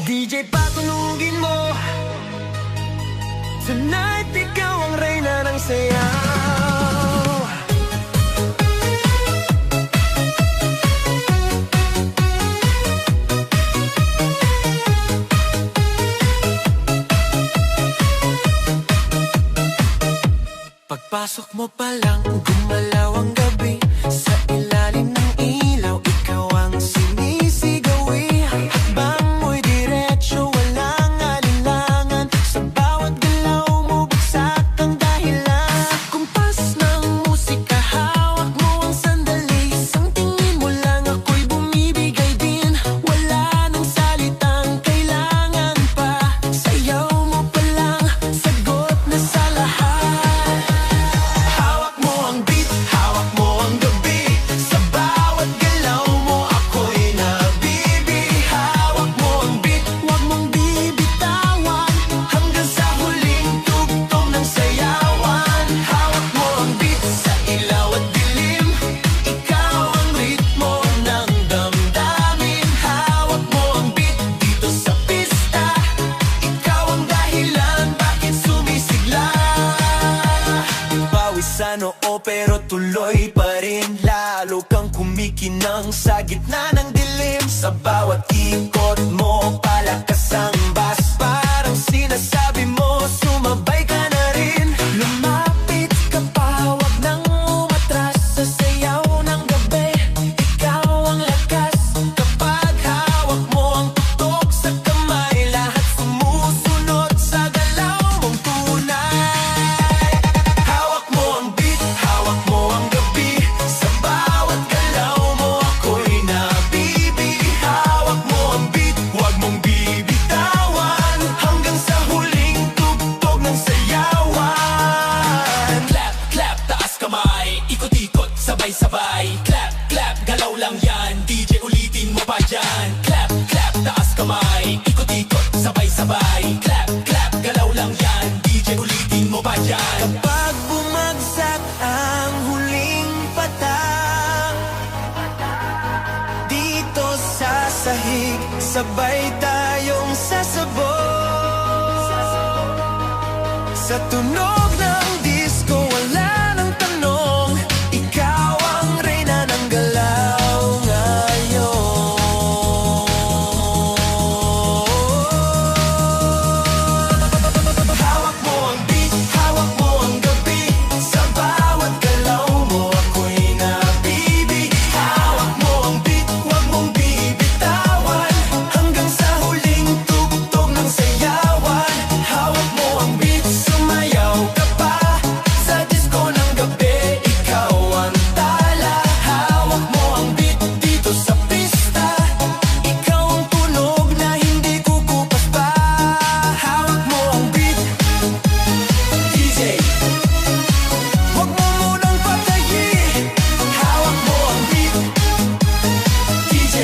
DJ patunugin mo. Tonight ikaw ang reyna ng sayaw. Pagpasok mo pa lang, gumalaw ang gabi. Sa ilalim ng ilaw, ikaw ang sinisigawi. Hakbang mo'y diretso, walang alinlangan. Sa bawat galaw mo, bagsak ang dahilan. Sa kumpas ng musika, hawak mo ang sandali. Isang tingin mo lang, ako'y bumibigay din. Wala nang salitang kailangan pa. Sayaw mo pa lang, sagot na sa lahat. Pero tuloy pa rin, lalo kang kumikinang sa gitna ng dilim. Sa bawat ikot mo, palakas ang bass. Parang sinasabi mo, sumabay ka na rin. Lumapit ka pa, wag nang umatras. Sa sayaw ng gabi, ikaw ang lakas. Kapag hawak mo ang tutok sa kamay, lahat sumusunod sa galaw mong tunay. Hawak mo ang beat, hawak mo ang gabi. Sa bawat galaw mo, ako'y nabibi. Hawak mo ang beat, huwag mong bibitawan. Hanggang sa huling tugtog ng sayawan. Clap, clap, taas kamay. Ikot-ikot, sabay-sabay. Clap, clap, galaw lang yan. DJ ulitin mo pa dyan. Clap, clap, taas kamay. Ikot-ikot, sabay-sabay. Clap, clap, galaw lang yan. DJ ulitin mo pa dyan. Kapag bumagsak ang huling patang, dito sa sahig, sabay tayong sasabog. Sa tunog ng disco, wala nang tanong. Ikaw ang reyna ng galaw ngayon. Hawak mo ang beat, hawak mo ang gabi. Sa bawat galaw mo, ako'y nabibi. Hawak mo ang beat, huwag mong bibitawan. Hanggang sa huling tugtog ng sayawan. Hawak mo ang beat, sumayaw ka pa. Sa disco ng gabi, ikaw ang tala. Hawak mo ang beat dito sa pista. Ikaw ang tunog na hindi kukupas pa. Hawak mo ang beat, DJ, huwag mo munang patayin. Hawak mo ang beat, DJ,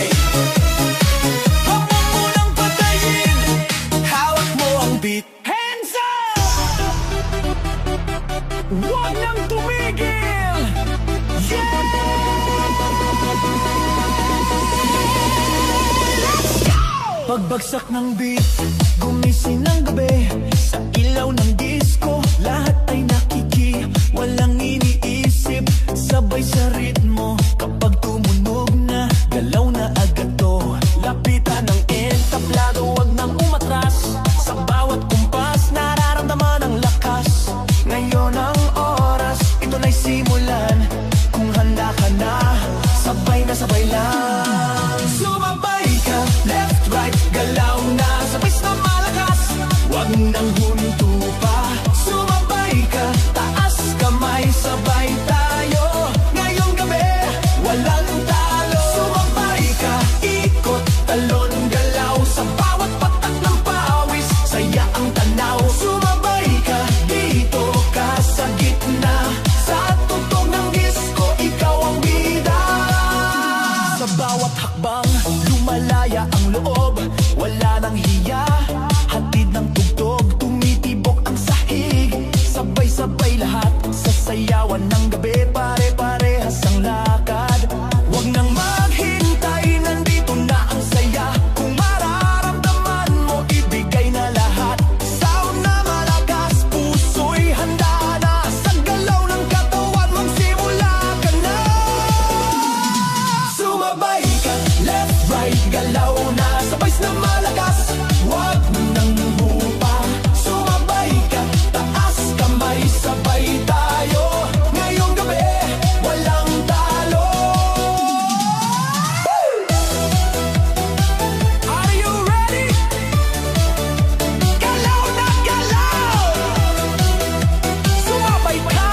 huwag mo munang patayin. Hawak mo ang beat. Hands up! Huwag nang tumigil! Yeah! Pagbagsak ng beat, gumising ng gabi. Sa ilaw ng disco, lahat ay nakiki. Walang iniisip, sabay sa ritmo. Kapag tumunog na, galaw na agad to. Lapitan ng entablado, wag nang umatras. Sa bawat kumpas, nararamdaman ang lakas. Ngayon ang oras, ito na'y simulan. Kung handa ka na, sabay na sabay lang. Sumabay ka, left, right, galaw na. Sabay na malakas, wag nang huminto pa. Sumabay ka, taas kamay, sabay tayo. Ngayong gabi, walang talo. Sumabay galaw na sabay na malakas. Huwag nang hupa, sumabay ka, taas kamay, sabay tayo. Ngayong gabi, walang talo. Are you ready? Galaw na galaw, sumabay ka.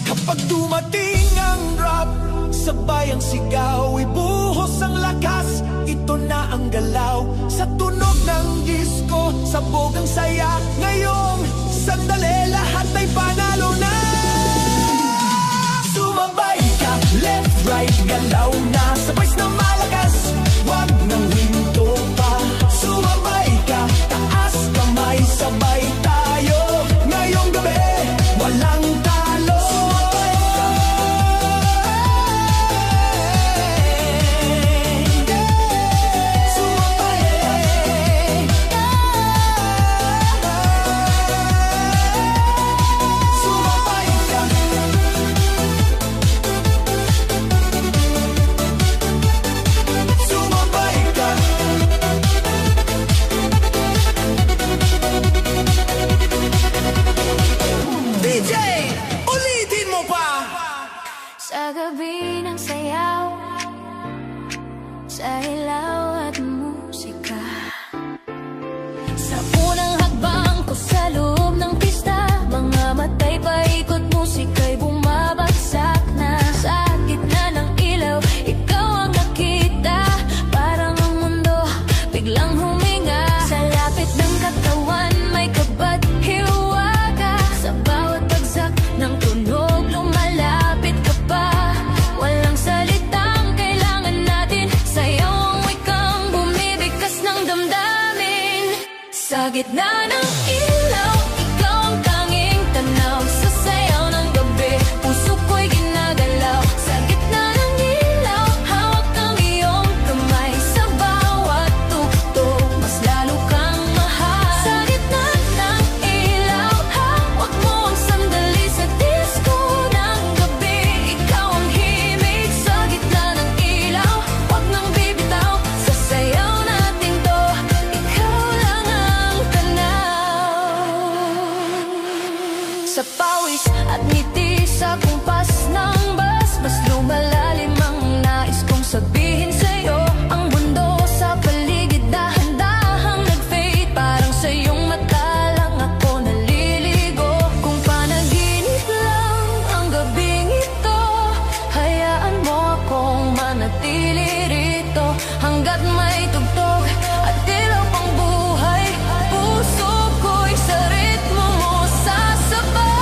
Kapag dumating ang rap, sabay ang sigaw, ibuhos ang lakas. Ito na ang galaw, sa tunog ng disco, sabog ang saya. Ngayong sandali, lahat ay panalo na. Sumabay ka, left, right, galaw na sabay na malakas. Huwag nang hinto pa, sumabay ka, taas kamay, sabay tayo. Ngayong gabi, walang talo. DJ, ulitin mo pa! Sa gabi ng sayaw, sa ilaw at musika, sa unang hakbang ko sa loob ng pista, mga matay paikot, musika'y bumabagsak na. Sa gitna ng ilaw, ikaw ang nakita, parang ang mundo biglang huminga. Sa lapit ng katawan, may kabat hiwaga, sa bawat bagsak ng tunog, lumalapit ka pa. Walang salitang kailangan natin, sayaw ang wikang bumibigkas ng damdamin. Sa gitna ng ilaw, ikaw ang tanging tanaw, sa sayaw ng gabi, puso ko'y ginagalaw. Sa gitna ng ilaw, hawak ang iyong kamay, sa bawat tugtog, mas lalo kang mahal. Sa gitna ng ilaw, hawak mo ang sandali, sa disco ng gabi, ikaw ang himig. Sa gitna ng ilaw, huwag nang bibitaw, sa sayaw natin to, ikaw lang ang tanaw. Sa pawis at ngiti, sa kumpas ng bus, mas lumalalim ang nais kong sabihin sa'yo. Ang mundo sa paligid dahan-dahang nag-fade, parang sa iyong mata lang ako naliligo. Kung panaginip lang ang gabing ito, hayaan mo akong manatili rito hanggat may tugtog at ilaw pang buhay. Puso ko'y sa ritmo mo sasabay.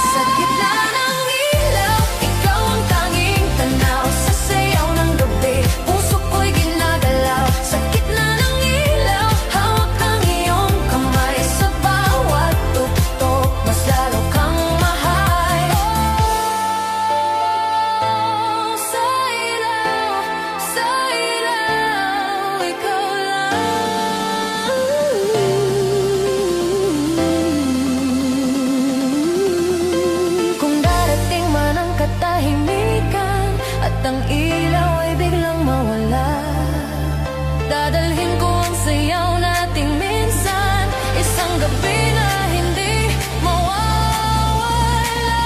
Sa gitna ng ilaw, ikaw ang tanging tanaw, sa sayaw ng gabi, puso ko'y ginagalaw. Sa gitna ng ilaw, hawak ang iyong kamay, sa bawat tugtog, mas lalo kang mahal. Oh, sa ilaw, ikaw lang. Kung darating man ang katahimikan at ang ilaw ay biglang mawala, dadalhin ko ang sayaw nating minsan, isang gabi na hindi mawawala.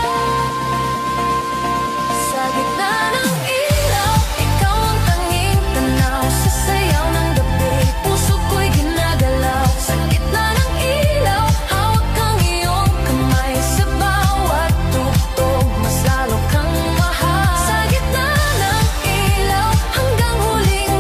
Sa gitna ng ilaw, ikaw ang tanging tanaw, sa sayaw ng gabi, puso ko'y ginagalaw. Sa gitna ng ilaw, hawak ang iyong kamay, sa bawat tugtog, mas lalo kang mahal. Sa gitna ng ilaw, hanggang huling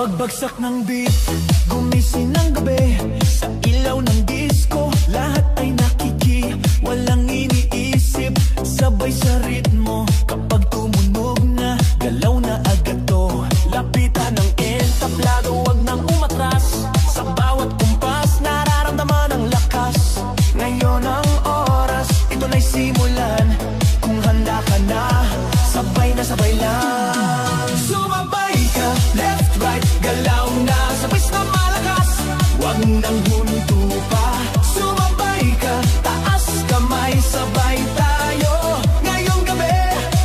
Pagbagsak ng beat, gumising ng gabi. Sa ilaw ng disco, lahat ay nakiki. Walang iniisip, sabay sa ritmo. Kapag tumunog na, galaw na agad to. Lapitan ng entablado, wag nang umatras. Sa bawat kumpas, nararamdaman ang lakas. Ngayon ang oras, ito na'y simulan. Kung handa ka na, sabay lang. Sumabay ka, left, right, galaw na. Sabay na malakas, wag nang huminto pa. Sumabay ka, taas kamay, sabay tayo. Ngayong gabi,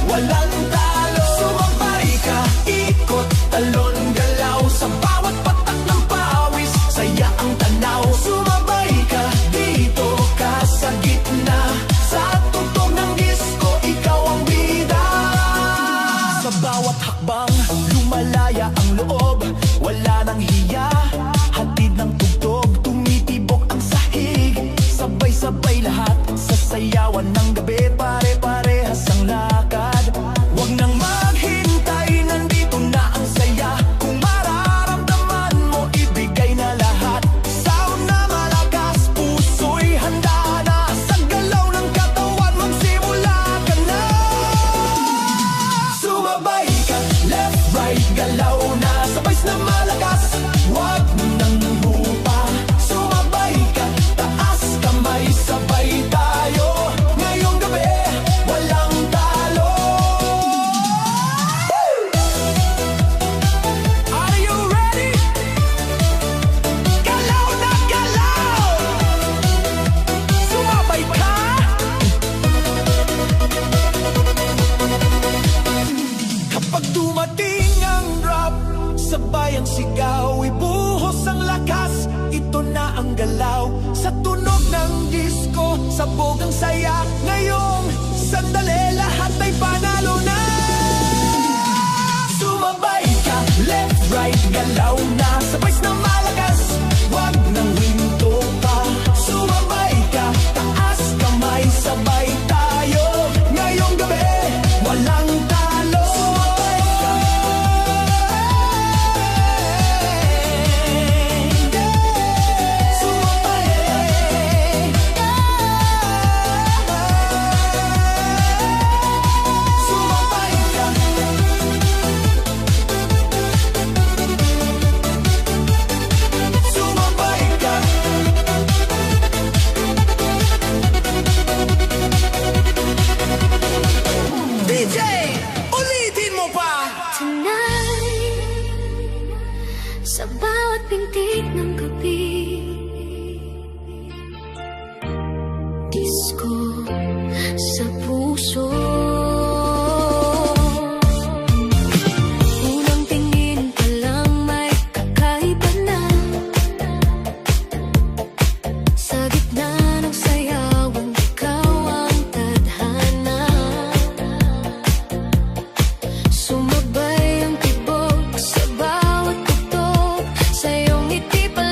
walang talo. Sumabay ka, ikot, talon, galaw. Sa bawat patak ng pawis, saya ang tanaw. Sumabay ka, dito ka sa gitna. Sa tugtog ng disco, ikaw ang bida. Sa bawat hakbang, lumalaya ang loob. Wala nang hiya, hatid ng tugtog. Tumitibok ang sahig, sabay-sabay lahat. Sa sayawan ng gabi, pare-parehas ang lakad. Huwag nang maghintay, nandito na ang saya. Kung mararamdaman mo, ibigay na lahat. Sound na malakas, puso'y handa na. Sa galaw ng katawan, magsimula ka na. Sumabay ka, left, right, galaw na. Sabay na malakas, wag nang lupa. Sumabay ka, taas kamay, sabay tayo. Ngayong gabi, walang talo. Are you ready? Galaw na galaw! Sumabay ka! Kapag dumating ang drop, sabay ang sigaw, ibuhos ang lakas. Ito na ang galaw, sa tunog ng disco, sabog ang saya. Ngayong sandali, lahat ay panalo na. Sumabay ka, left, right, galaw na. Sabay na malakas, wag nang huminto pa. Sumabay ka, taas kamay, sabay tayo. Ngayong gabi, walang talo. Sumabay ka. Sumabay ka. Sumabay ka. DJ, ulitin mo pa. Tonight, sa bawat pintig ng gabi, disco sa puso. Unang tingin pa lang may kakaiba na. Sa gitna ng sayawan, ikaw ang tadhana. Sumabay ang tibok sa bawat tugtog. Sa iyong ngiti pa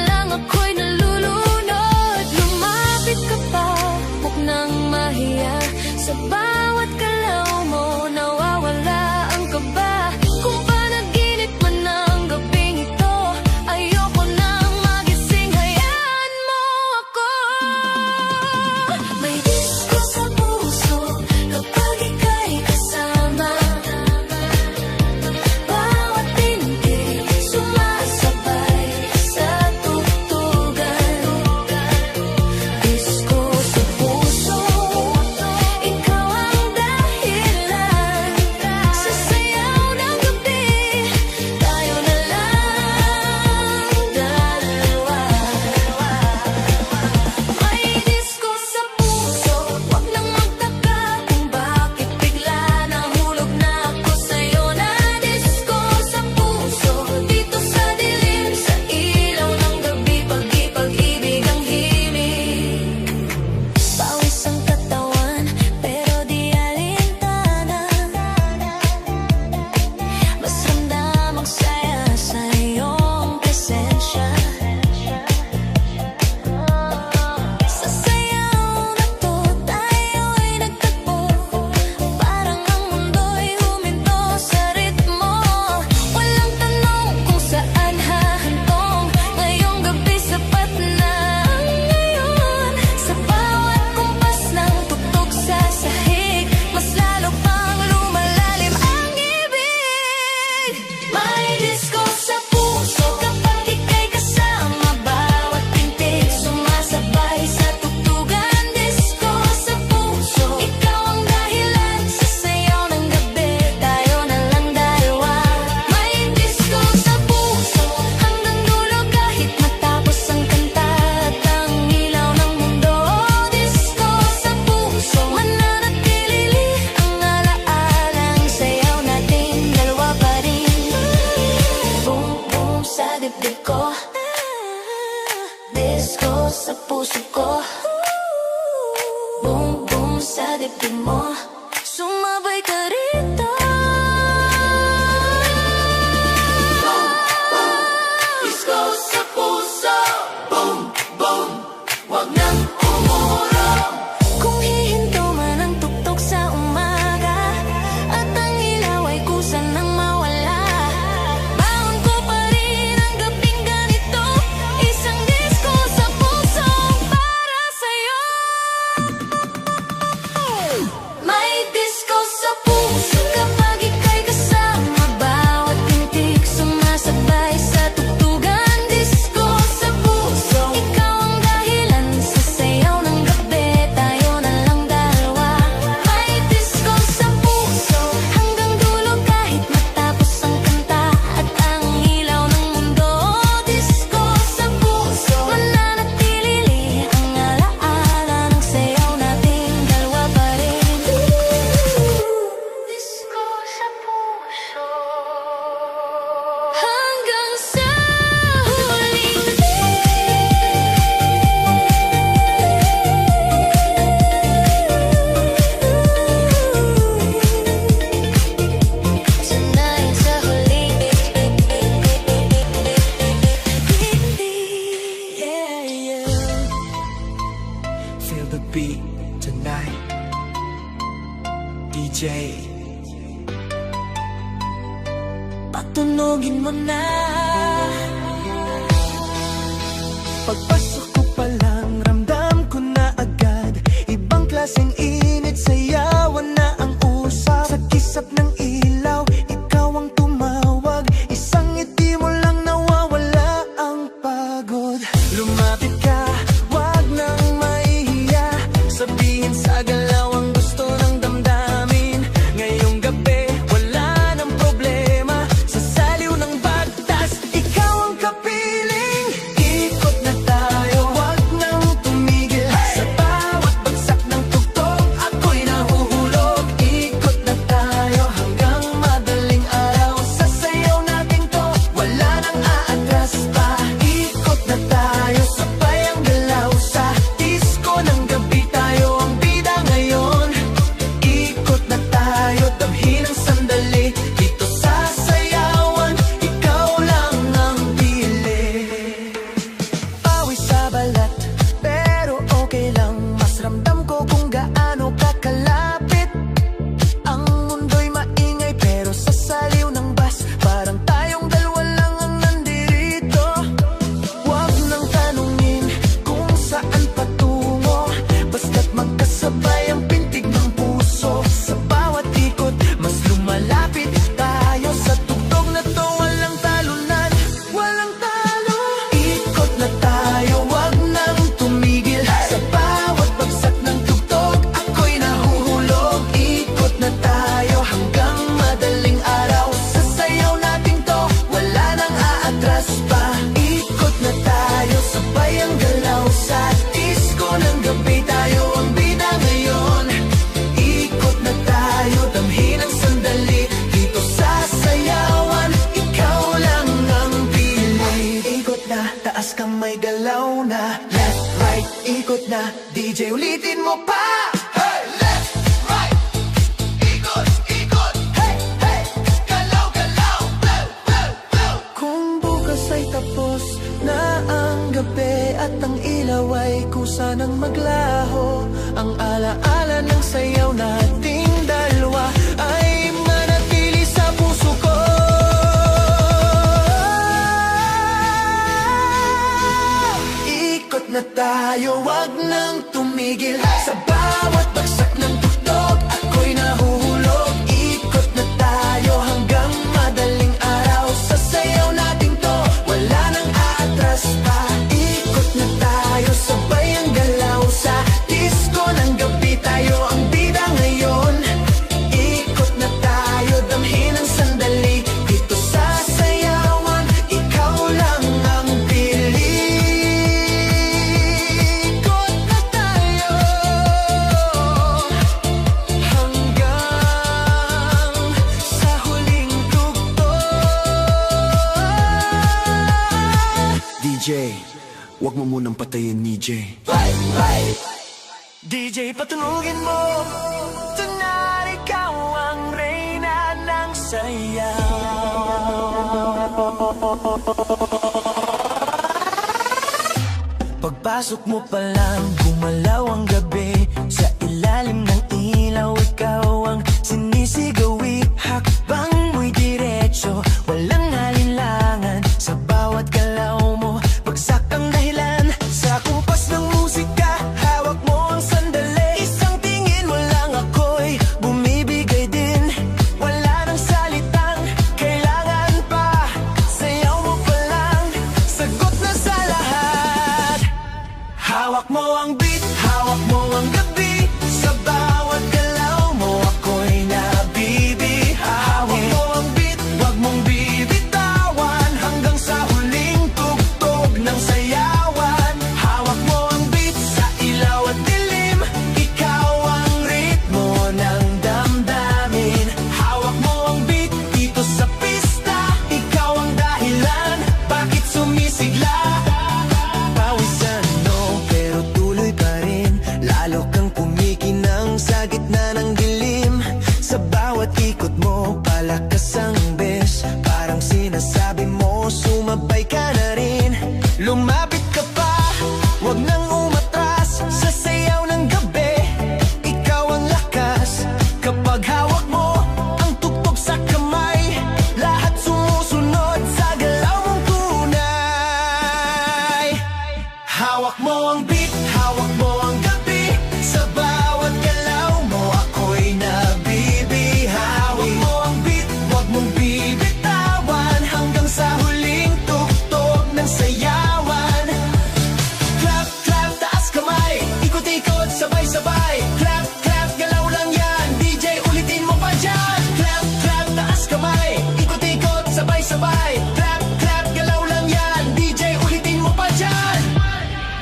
dibdib ko, disco sa puso ko, boom boom sa dibdib mo, sumabay ka rito. Disco sa puso, boom, boom, wag nang umurong. Kung hihinto man ang tuktok sa umaga, at ang ilaw ay kusa nang mawala, baon ko pa rin ang gabing ganito, isang disco sa puso para sa'yo. May disco sa puso kapag ika'y kasama, bawat tintig sumasabay sa tugtugan. Disco sa puso, ikaw ang dahilan sa sayaw ng gabi, tayo na lang dalawa. May disco sa puso, hanggang dulo kahit matapos ang kanta at ang ilaw ng mundo. Disco sa puso, mananatili ang alaala ng sayaw nating dalawa pa rin. Disco sa puso, hanggang sa huling sanayin sa huling yeah, yeah. Feel the beat tonight, DJ. Patunogin mo na. Pagpasok ko pa lang, ramdam ko na agad, ibang klaseng init, sayawan na ang usap. Sa kisap ng ilaw, ikaw ang tumawag, isang ngiti mo lang nawawala ang pagod. Lumapit ka, wag nang mahihiya, sabihin sa galaw ang gusto ng damdamin. Ngayong gabi, wala nang problema, sa saliw ng bagtas, ikaw ang kapiling. Ikot na tayo, wag nang tumigil, sa bawat bagsak ng tugtog, ako'y nahuhulog. Ikot na tayo hanggang madaling araw, sa sayaw natin to, wala nang aatras pa. Ikot na tayo, sabay ang galaw sa disco ng gabi, tayo ang bida ngayon. Ikot na tayo, damhin ang sandali, dito sa sayawan, ikaw lang ang pili. Pawis sa balat, pero okay lang, mas ramdam ko kung gaano kakalapit. Ang mundo'y maingay, pero sa saliw ng bus, parang tayong dalawa lang ang nandirito. Huwag nang tanungin kung saan patungo, basta't magkasabay ang pintig ng puso. Sa bawat ikot, mas lumalapit tayo, sa tugtog na to, walang talunan, walang talo. Ikot na tayo, wag nang tumigil, sa bawat bagsak ng tugtog, ako'y nahuhulog. Ikot na tayo hanggang madaling araw, sa sayaw natin to, wala nang aatras pa. Ikot na tayo, sabay ang galaw sa disco ng gabi, tayo ang bida ngayon. Ikot na tayo, damhin ang sandali, dito sa sayawan, ikaw lang ang pili. Ikot na, taas kamay, galaw na, left, right, ikot na, DJ ulitin mo pa. Hey, left, right, ikot, ikot, hey, hey, galaw, galaw, blow, blow, blow. Kung bukas ay tapos na ang gabi at ang ilaw ay kusa ng maglaho, ang alaala ng sayaw nating dalawa ay manatili sa puso ko. Ikot na tayo, wag nang tumigil, sa bawat bagsak ng tugtog, ako'y nahuhulog. Ikot na tayo hanggang madaling araw, sa sayaw natin to, wala nang aatras pa. Ikot na tayo, sabay ang galaw sa disco ng gabi, tayo ang bida ngayon. Ikot na tayo, damhin ang sandali, dito sa sayawan, ikaw lang ang pili. Ikot na tayo, Huwag mo munang patayin, DJ. DJ, patunugin mo. Tonight, ikaw ang reyna ng sayaw. Pagpasok mo pa lang, gumalaw ang gabi. Sa ilalim ng ilaw, ikaw ang sinisigawi. Hakbang mo'y diretso, walang alinlangan. Sa bawat galaw mo, bagsak ang dahilan. Sa kumpas ng musika, hawak mo ang sandali. Isang tingin mo lang ako'y bumibigay din. Wala nang salitang kailangan pa. Sayaw mo pa lang, sagot na sa lahat. Hawak mo ang beat, hawak mo ang gabi. Sa bawat galaw mo, ako'y nabibi. Hawak mo ang beat, wag mong bibitawan. Hanggang sa huling tugtog ng sayawan. Hawak mo ang beat sa ilaw at dilim. Ikaw ang ritmo ng damdamin. Hawak mo ang beat dito sa pista. Ikaw ang dahilan, bakit sumisigla? Pawisan no, pero tuloy pa rin. Lalo kang kumikinang sa gitna ng dilim. Sa bawat ikot mo, palakas ang bes. Parang sinasabi mo, sumabay ka na rin. Lumapit ka pa, wag nang umatras. Sa sayaw ng gabi, ikaw ang lakas. Kapag hawak mo ang tugtog sa kamay, lahat sumusunod sa galaw mong tunay. Hawak mo ang beat, hawak mo ang gabi. Sa bawat galaw mo, ako'y nabibi. Hawak mo ang beat, wag mong bibitawan. Hanggang sa huling tugtog ng sayawan. Clap, clap, taas kamay. Ikot-ikot, sabay-sabay. Clap, clap, galaw lang yan. DJ, ulitin mo pa dyan. Clap, clap, taas kamay. Ikot-ikot, sabay-sabay. Clap, clap, galaw lang yan. DJ, ulitin mo pa dyan.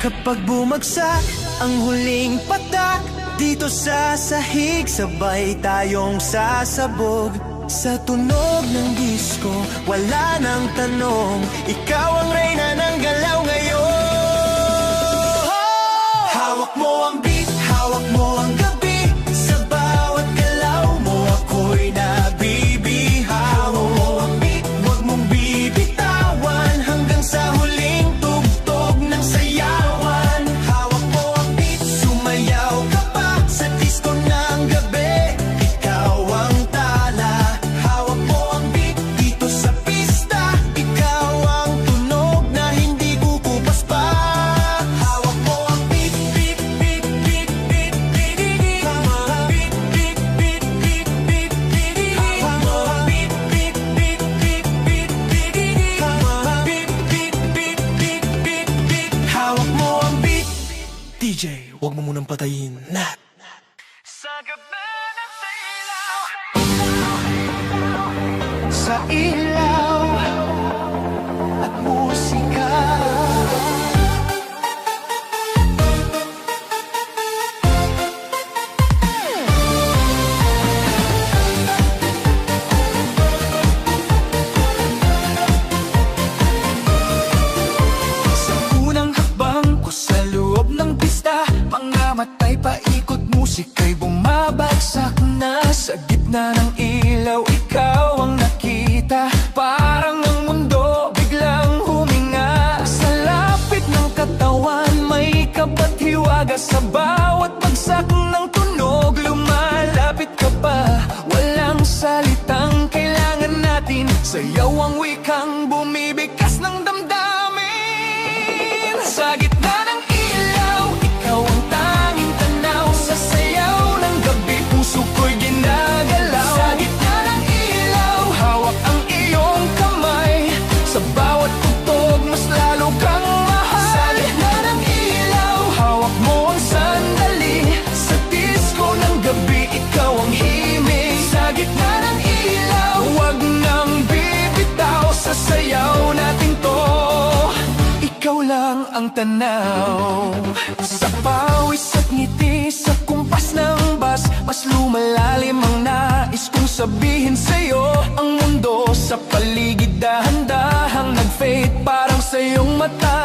Kapag bumagsak ang huling patak, dito sa sahig, sabay tayong sasabog. Sa tunog ng disco, wala nang tanong. Ikaw ang reyna ng galaw ngayon. Hawak mo ang beat, hawak mo ang gabi. Sa bawat galaw mo, ako'y nabibi. Hawak mo ang beat, wag mong bibitawan. Hanggang sa huling tugtog ng sayawan. Hawak mo ang beat, sumayaw ka pa. Sa disco ng gabi, ikaw ang tala. Hawak mo ang beat dito sa pista. Ikaw ang tunog na hindi kukupas pa. Hawak mo ang beat, beat, beat, beat, beat, beat, beat. Beat, beat, beat, beat, beat, beat. Hawak mo ang beat, beat, beat, beat, beat, beat, beat. Beat, beat, beat, beat, beat, beat. Hawak mo ang beat. DJ, wag mo munang patayin. Sa gabi ng ilaw, sa ilaw at musika. Sa unang hakbang ko sa loob ng pista, mga matay paikot, musika'y bumabagsak na. Sa gitna ng ilaw, ikaw ang nakita. Parang ang mundo biglang huminga. Sa lapit ng katawan, may kapat hiwaga. Sa bawat bagsak ng tunog, lumalapit ka pa. Walang salitang kailangan natin. Sayaw ang wikang bumibigkas ng damdamin. Sa gitna ng ilaw, ikaw ang tanging tanaw. Sa sayaw ng gabi, puso ko'y ginagalaw. Sa gitna ng ilaw, hawak ang iyong kamay. Sa bawat tugtog, mas lalo kang mahal. Sa gitna ng ilaw, hawak mo ang sandali. Sa disco ng gabi, ikaw ang himig. Sa gitna ng ilaw, wag nang bibitaw. Sa sayaw natin to, ikaw lang ang tanaw. Sa pawis at ngiti, sa kumpas ng bas, mas lumalalim ang nais kong sabihin sa'yo. Ang mundo sa paligid dahan-dahang nag-fade, parang sa iyong mata